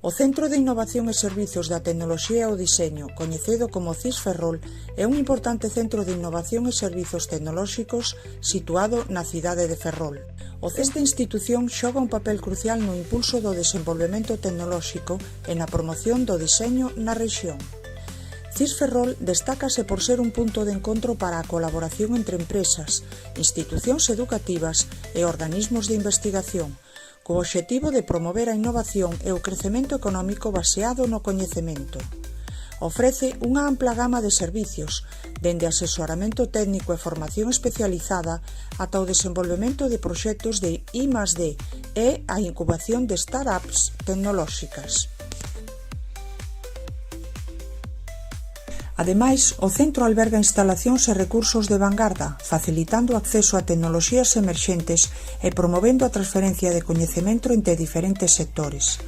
O Centro de Innovación e Servizos da Tecnoloxía e o Diseño, coñecido como CIS Ferrol, é un importante centro de innovación e servizos tecnolóxicos situado na cidade de Ferrol. Esta institución xoga un papel crucial no impulso do desenvolvemento tecnolóxico e na promoción do diseño na rexión. CIS Ferrol destácase por ser un punto de encontro para a colaboración entre empresas, institucións educativas e organismos de investigación, co obxectivo de promover a innovación e o crecemento económico baseado no coñecemento. Ofrece unha ampla gama de servicios, dende asesoramento técnico e formación especializada ata o desenvolvemento de proxectos de I+D e a incubación de startups tecnolóxicas. Ademais, o centro alberga instalacións e recursos de vanguarda, facilitando o acceso a tecnoloxías emerxentes e promovendo a transferencia de coñecemento entre diferentes sectores.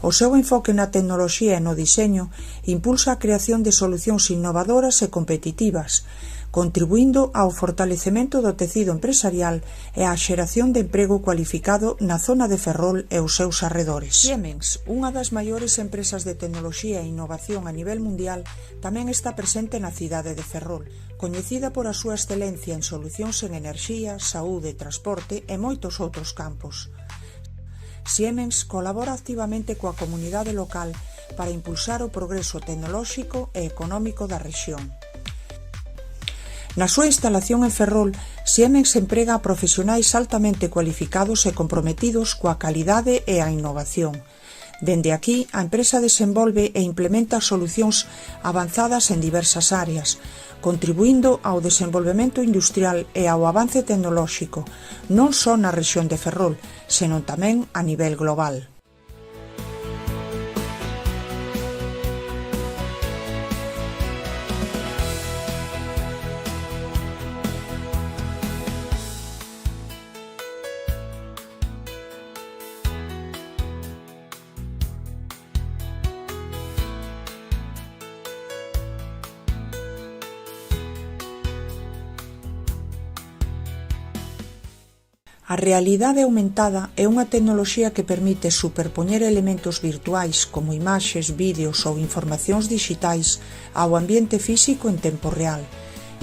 O seu enfoque na tecnoloxía e no diseño impulsa a creación de solucións innovadoras e competitivas, contribuindo ao fortalecemento do tecido empresarial e á xeración de emprego cualificado na zona de Ferrol e os seus arredores. Siemens, unha das maiores empresas de tecnoloxía e innovación a nivel mundial, tamén está presente na cidade de Ferrol, coñecida por a súa excelencia en solucións en enerxía, saúde, transporte e moitos outros campos. Siemens colabora activamente coa comunidade local para impulsar o progreso tecnolóxico e económico da rexión. Na súa instalación en Ferrol, Siemens emprega a profesionais altamente cualificados e comprometidos coa calidade e a innovación. Dende aquí, a empresa desenvolve e implementa solucións avanzadas en diversas áreas, contribuindo ao desenvolvemento industrial e ao avance tecnolóxico, non só na rexión de Ferrol, senón tamén a nivel global. A realidade aumentada é unha tecnoloxía que permite superpoñer elementos virtuais como imaxes, vídeos ou informacións dixitais ao ambiente físico en tempo real.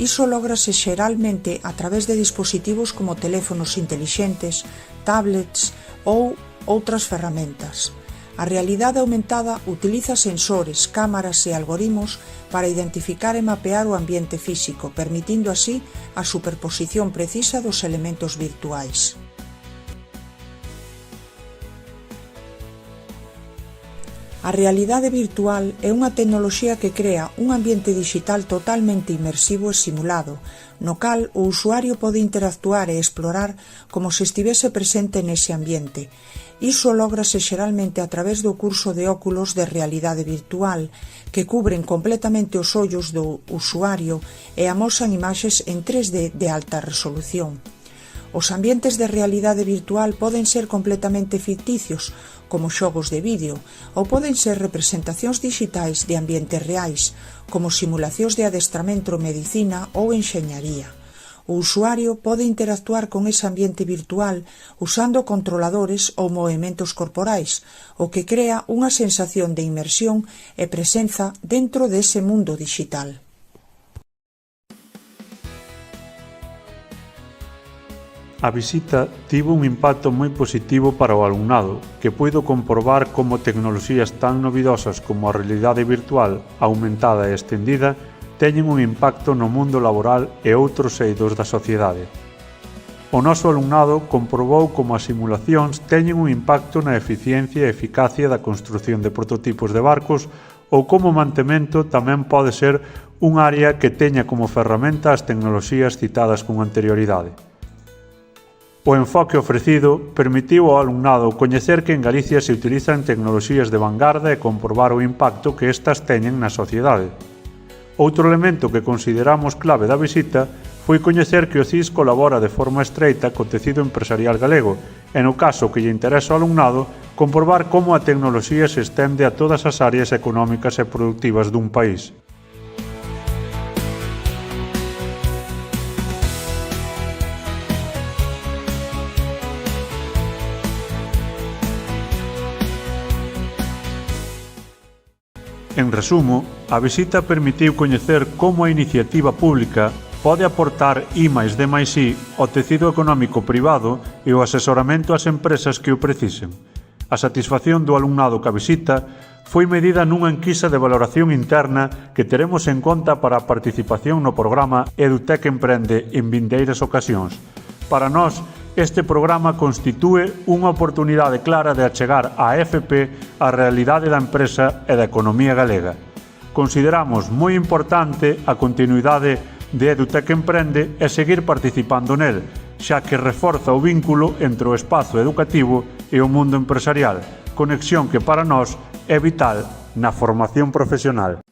Iso lógrase xeralmente a través de dispositivos como teléfonos intelixentes, tablets ou outras ferramentas. A realidade aumentada utiliza sensores, cámaras e algoritmos para identificar e mapear o ambiente físico, permitindo así a superposición precisa dos elementos virtuais. A realidade virtual é unha tecnoloxía que crea un ambiente dixital totalmente inmersivo e simulado, no cal o usuario pode interactuar e explorar como se estivese presente nese ambiente. Iso lógrase xeralmente a través do curso de óculos de realidade virtual, que cubren completamente os ollos do usuario e amosan imaxes en 3D de alta resolución. Os ambientes de realidade virtual poden ser completamente ficticios, como xogos de vídeo, ou poden ser representacións dixitais de ambientes reais, como simulacións de adestramento en medicina ou enxeñaría. O usuario pode interactuar con ese ambiente virtual usando controladores ou movementos corporais, o que crea unha sensación de inmersión e presenza dentro dese mundo dixital. A visita tivo un impacto moi positivo para o alumnado, que puido comprobar como tecnoloxías tan novidosas como a realidade virtual, aumentada e estendida, teñen un impacto no mundo laboral e outros eidos da sociedade. O noso alumnado comprobou como as simulacións teñen un impacto na eficiencia e eficacia da construción de prototipos de barcos ou como o mantemento tamén pode ser un área que teña como ferramenta as tecnoloxías citadas con anterioridade. O enfoque ofrecido permitiu ao alumnado coñecer que en Galicia se utilizan tecnoloxías de vanguarda e comprobar o impacto que estas teñen na sociedade. Outro elemento que consideramos clave da visita foi coñecer que o CIS colabora de forma estreita co tecido empresarial galego e, no caso que lle interesa ao alumnado, comprobar como a tecnoloxía se estende a todas as áreas económicas e productivas dun país. En resumo, a visita permitiu coñecer como a iniciativa pública pode aportar I+D+I ao tecido económico privado e o asesoramento ás empresas que o precisen. A satisfacción do alumnado que a visita foi medida nunha enquisa de valoración interna que teremos en conta para a participación no programa EduTech Emprende en vindeiras ocasións. Para nós, este programa constitúe unha oportunidade clara de achegar a FP á realidade da empresa e da economía galega. Consideramos moi importante a continuidade de EduTech Emprende e seguir participando nel, xa que reforza o vínculo entre o espazo educativo e o mundo empresarial, conexión que para nós é vital na formación profesional.